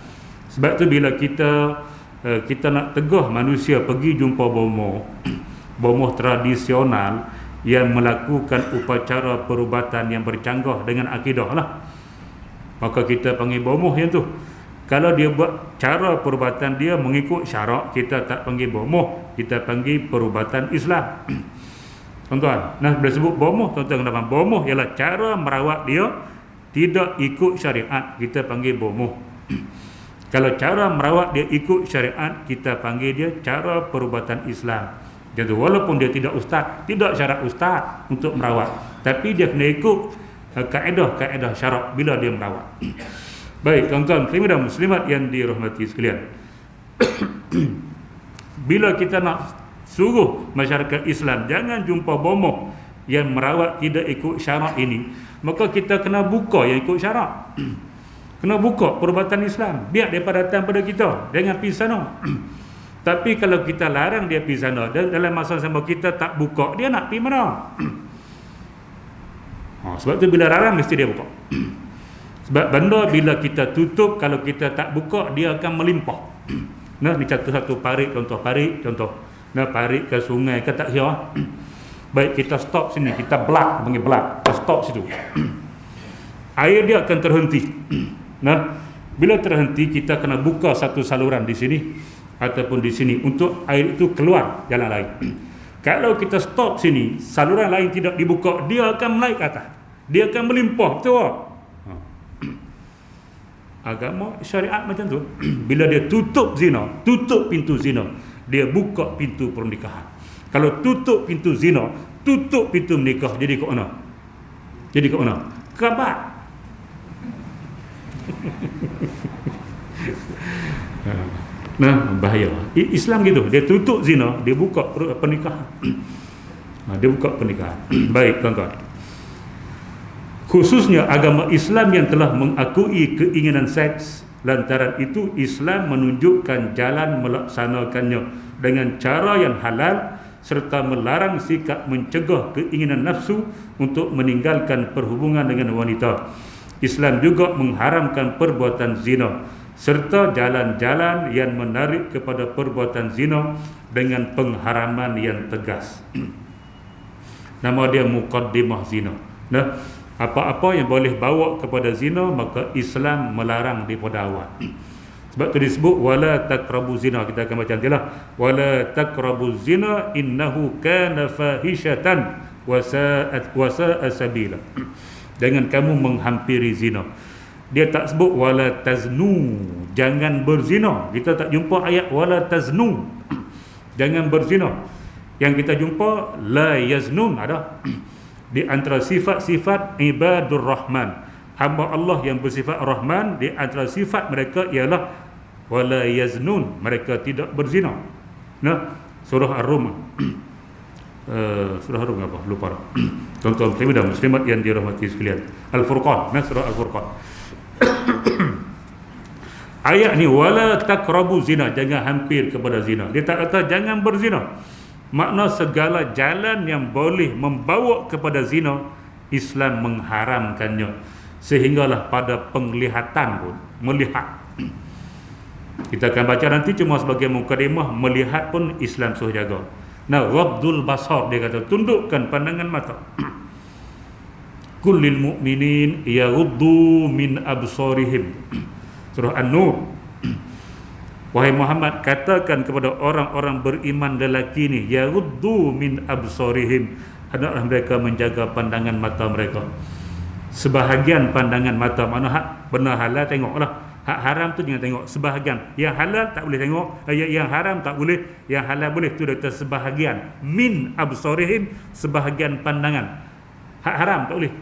Sebab tu bila kita nak tegah manusia pergi jumpa bomoh tradisional yang melakukan upacara perubatan yang bercanggah dengan akidah lah, maka kita panggil bomoh yang tu. Kalau dia buat cara perubatan dia mengikut syarak, kita tak panggil bomoh, kita panggil perubatan Islam. Tuan-tuan, nah bila sebut bomoh, tuan-tuan kena faham, bomoh ialah cara merawat dia tidak ikut syariat, kita panggil bomoh. Kalau cara merawat dia ikut syariat, kita panggil dia cara perubatan Islam. Jadi walaupun dia tidak ustaz, tidak syarat ustaz untuk merawat, tapi dia kena ikut kaedah-kaedah syarak bila dia merawat. Baik, tuan-tuan muslimin dan muslimat yang dirahmati sekalian. Bila kita nak suruh masyarakat Islam jangan jumpa bomoh yang merawat tidak ikut syarak ini, maka kita kena buka yang ikut syarak. Kena buka perubatan Islam, biar dia datang pada kita, jangan pergi sana. Tapi kalau kita larang dia pergi sana, dan dalam masa sama kita tak buka, dia nak pergi mana? Sebab tu bila larang mesti dia buka. Sebab benda bila kita tutup, kalau kita tak buka, dia akan melimpah. Nah, ni satu parit, contoh parit, contoh. Nah, parit ke sungai ke tak kira. Baik, kita stop sini, kita belak, panggil belak, kita stop situ. Air dia akan terhenti. Nah, bila terhenti, kita kena buka satu saluran di sini ataupun di sini untuk air itu keluar jalan lain. Kalau kita stop sini, saluran lain tidak dibuka, dia akan naik ke atas. Dia akan melimpah, betul tak? Agama syariat macam tu. Bila dia tutup zina, tutup pintu zina, dia buka pintu pernikahan. Kalau tutup pintu zina, tutup pintu menikah, jadi ke mana? Jadi ke mana? Kabat. Nah, bahaya. Islam gitu, dia tutup zina, dia buka pernikahan. Dia buka pernikahan. Baik, tuan-tuan. Khususnya agama Islam yang telah mengakui keinginan seks, lantaran itu Islam menunjukkan jalan melaksanakannya dengan cara yang halal serta melarang sikap mencegah keinginan nafsu untuk meninggalkan perhubungan dengan wanita. Islam juga mengharamkan perbuatan zina serta jalan-jalan yang menarik kepada perbuatan zina dengan pengharaman yang tegas. Nama dia muqaddimah zina. Nah, apa-apa yang boleh bawa kepada zina maka Islam melarang daripada awal. Sebab tu disebut wala taqrabu zina. Kita akan baca nantilah. Wala taqrabu zina innahu kana fahishatan wa sa'a sabila. Jangan kamu menghampiri zina. Dia tak sebut wala taznu, jangan berzina. Kita tak jumpa ayat wala taznu, jangan berzina. Yang kita jumpa la yaznun ada. Di antara sifat-sifat ibadur rahman, hamba Allah yang bersifat rahman, di antara sifat mereka ialah wala yaznun, mereka tidak berzina. Nah, surah Ar-Rum. Surah Ar-Rum apa? Lupa dah. Tuan-tuan muslimin dan muslimat yang dirahmati sekalian. Al-Furqan, nah surah Al-Furqan. Ayat ni wala taqrabu zina, jangan hampir kepada zina. Dia tak kata jangan berzina. Makna segala jalan yang boleh membawa kepada zina, Islam mengharamkannya. Sehinggalah pada penglihatan pun, melihat. Kita akan baca nanti cuma sebagai mukadimah, melihat pun Islam suruh jaga. Nah, ghaddul basar, dia kata tundukkan pandangan mata. Kullil mu'minin yaghuddu min absarihim. Surah An-Nur. Wahai Muhammad, katakan kepada orang-orang beriman lelaki ni, yaghuddu min absarihim, hendaklah mereka menjaga pandangan mata mereka. Sebahagian pandangan mata, mana hak benar halal tengoklah. Hak haram tu jangan tengok sebahagian. Yang halal tak boleh tengok, yang haram tak boleh, yang halal boleh. Tu doktor sebahagian. Min absarihim, sebahagian pandangan. Hak haram tak boleh.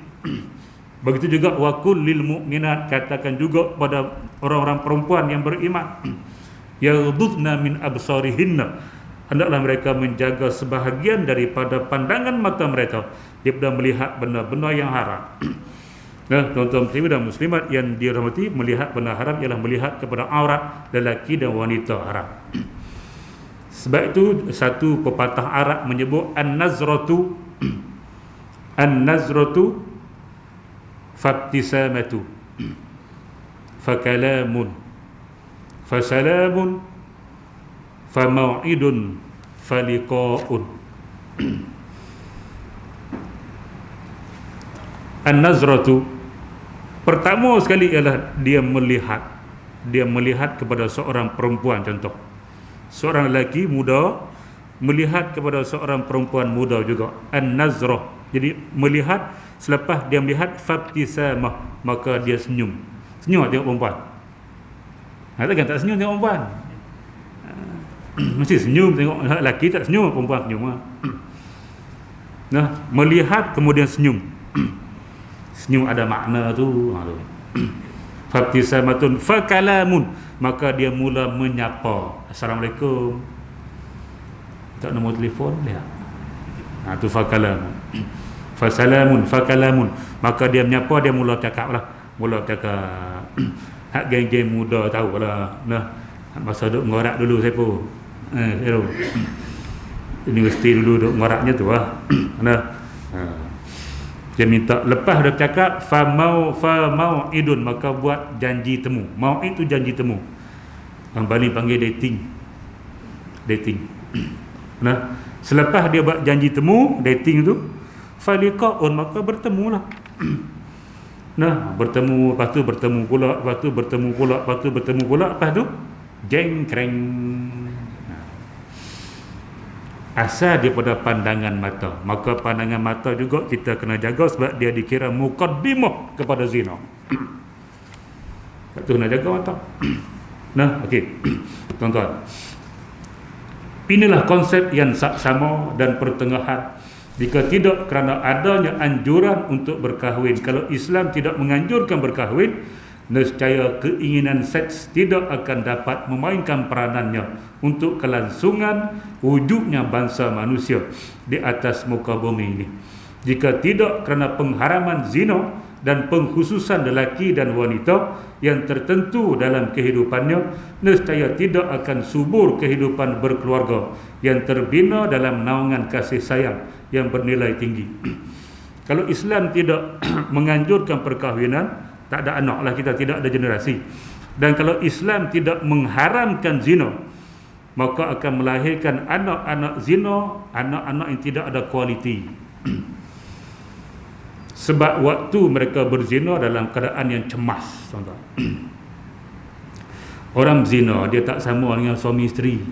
Begitu juga wa kullil mu'minat, katakan juga pada orang-orang perempuan yang beriman, yaghdudna min absarihinna, hendaklah mereka menjaga sebahagian daripada pandangan mata mereka daripada melihat benda-benda yang haram. Nah, tuan-tuan muslimin dan muslimat yang dirahmati, melihat benda haram ialah melihat kepada aurat lelaki dan wanita haram. Sebab itu satu pepatah Arab menyebut an-nazratu fabtisamatu fakalamun fasalamun famau'idun faliqa'un. An-nazratu, pertama sekali ialah dia melihat kepada seorang perempuan. Contoh, seorang lelaki muda melihat kepada seorang perempuan muda juga. An-nazrah, jadi melihat, selepas dia melihat fabtisamah, maka dia senyum tengok perempuan. Takkan tak senyum tengok perempuan? Mesti senyum tengok lelaki, tak senyum perempuan senyum. Nah, melihat kemudian senyum. Senyum ada makna tu. Fabtisamatun fakalamun, maka dia mula menyapa. Assalamualaikum. Tak nombor telefon dia. Tu fakalamun. Fasalamun fakalamun, maka dia menyapa, dia mula cakap. Hak geng-geng muda tahulah. Nah, masa duduk ngorak dulu saya pun. Universiti dulu duduk ngoraknya tu lah. Nah. Dia minta, lepas dah cakap fa mau'idun, maka buat janji temu. Mau'id tu janji temu. Orang Bali panggil dating. Nah, selepas dia buat janji temu, dating tu, faliqa'un, maka bertemulah. Nah, bertemu, lepas tu bertemu pula, lepas tu bertemu pula, lepas tu jengkreng. Asal daripada pandangan mata. Maka pandangan mata juga kita kena jaga, sebab dia dikira muqaddimah kepada zina. Itu kena jaga mata. Nah, okey. Tuan-tuan, inilah konsep yang sama dan pertengahan. Jika tidak kerana adanya anjuran untuk berkahwin, kalau Islam tidak menganjurkan berkahwin, nescaya keinginan seks tidak akan dapat memainkan peranannya untuk kelangsungan wujudnya bangsa manusia di atas muka bumi ini. Jika tidak kerana pengharaman zina dan pengkhususan lelaki dan wanita yang tertentu dalam kehidupannya, nescaya tidak akan subur kehidupan berkeluarga yang terbina dalam naungan kasih sayang yang bernilai tinggi. Kalau Islam tidak menganjurkan perkahwinan, tak ada anak lah kita, tidak ada generasi. Dan kalau Islam tidak mengharamkan zina, maka akan melahirkan anak-anak zina, anak-anak yang tidak ada kualiti. Sebab waktu mereka berzina dalam keadaan yang cemas, tuan-tuan. Orang zina dia tak sama dengan suami isteri.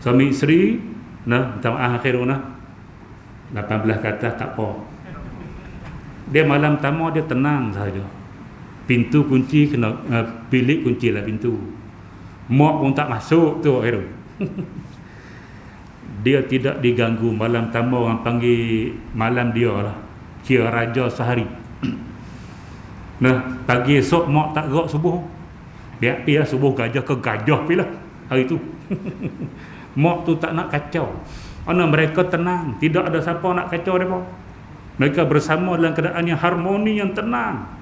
Suami isteri, nah, minta maaf akhir nah, 18 kata tak apa. Dia malam pertama dia tenang saja. Pintu kunci, kena bilik kunci lah pintu. Mak pun tak masuk tu akhir. Dia tidak diganggu. Malam pertama orang panggil malam dia lah, kira raja sehari. Nah, pagi esok mak tak gerak subuh. Biar pergi lah subuh, gajah ke gajah pergi lah hari tu. Mak tu tak nak kacau. Mana mereka tenang, tidak ada siapa nak kacau mereka. Mereka bersama dalam keadaan yang harmoni, yang tenang.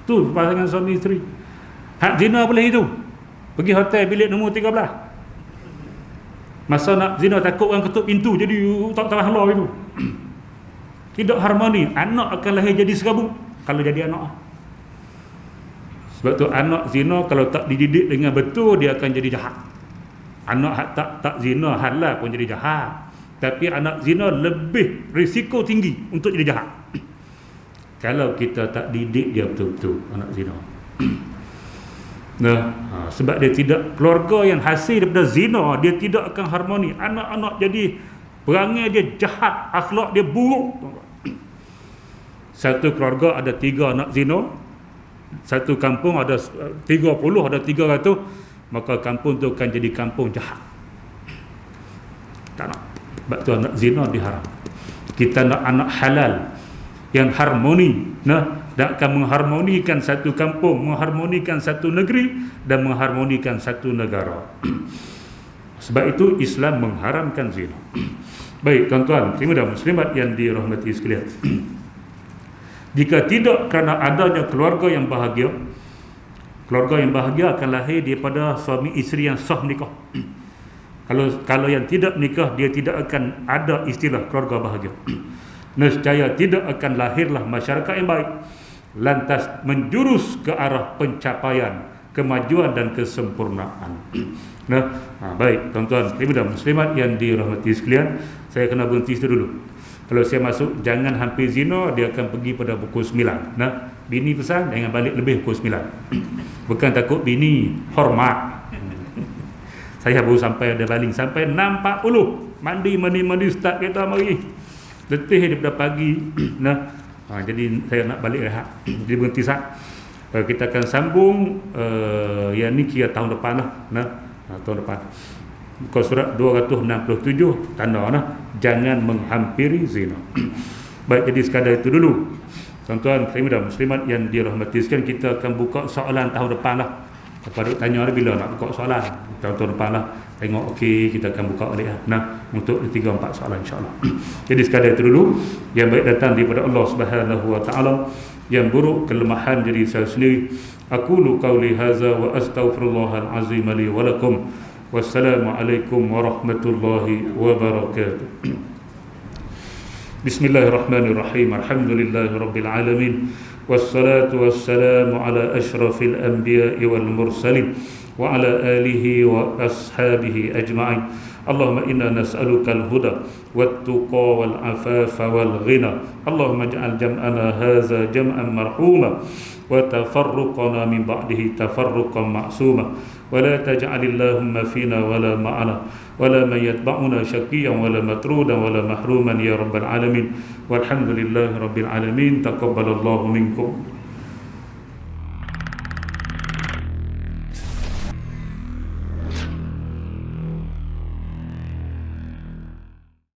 Tu pasangan suami isteri. Hak zina boleh itu. Pergi hotel bilik nombor 13. Masa nak zina takut orang ketuk pintu, jadi tak halau itu. Tidak harmoni. Anak akan lahir jadi serabut kalau jadi anak. Sebab tu anak zina kalau tak dididik dengan betul, dia akan jadi jahat. Anak tak zina halal pun jadi jahat. Tapi anak zina lebih risiko tinggi untuk jadi jahat. Kalau kita tak didik dia betul-betul anak zina. Nah, sebab dia tidak, keluarga yang hasil daripada zina, dia tidak akan harmoni. Anak-anak jadi perangai dia jahat, akhlak dia buruk. Satu keluarga ada 3 anak zina, satu kampung ada 30, ada 300, maka kampung tu akan jadi kampung jahat. Tak nak. Sebab tu anak zina diharam. Kita nak anak halal yang harmoni, dan akan mengharmonikan satu kampung, mengharmonikan satu negeri, dan mengharmonikan satu negara. Sebab itu Islam mengharamkan zina. Baik tuan-tuan, dan muslimat yang dirahmati sekalian. Jika tidak kerana adanya keluarga yang bahagia, keluarga yang bahagia akan lahir daripada suami isteri yang sah nikah. Kalau yang tidak nikah, dia tidak akan ada istilah keluarga bahagia. Nescaya tidak akan lahirlah masyarakat yang baik, lantas menjurus ke arah pencapaian kemajuan dan kesempurnaan. Baik tuan-tuan dan muslimat yang dirahmati sekalian, saya kena berhenti situ dulu. Kalau saya masuk jangan hampir zina, dia akan pergi pada pukul 9. Bini pesan jangan balik lebih pukul 9. Bukan takut bini, hormat. Saya baru sampai ada baling sampai 6.40. Mandi start kereta mari. Letih daripada pagi. Jadi saya nak balik rehat. Jadi berhenti sat. Kita akan sambung yang ni kira tahun depan lah. Tahun depan. Muka surat 267 tanda jangan menghampiri zina. Baik, jadi sekadar itu dulu. Tuan-tuan dan muslimat yang dirahmati sekalian, kita akan buka soalan tahun depan lah. Lepas tanya bila nak buka soalan tahun depan lah. Tengok okey, kita akan buka balik lah. Untuk 3-4 soalan insya-Allah. Jadi sekadar itu dulu. Yang baik datang daripada Allah Subhanahu wa taala, yang buruk kelemahan diri saya sendiri. Aqulu qauli hadza wa astaghfirullahal azim li wa lakum. Wassalamualaikum warahmatullahi wabarakatuh. Bismillahirrahmanirrahim. Alhamdulillahirabbil alamin. Wassalatu wassalamu ala asyrafil anbiya'i wal mursalin wa ala alihi wa ashabihi ajma'in. Allahumma inna nas'aluka al-huda wat-tuqa wal-afafa wal-ghina. Allahumma ij'al jam'ana hadza jam'an marhuma wa tafarruqana min ba'dihi tafarruqan ma'suma. ولا تجعل اللهم فينا ولا معنا ولا من يتبعنا شقيا ولا مطرودا ولا محروما يا رب العالمين. والحمد لله رب العالمين. تقبل الله منكم.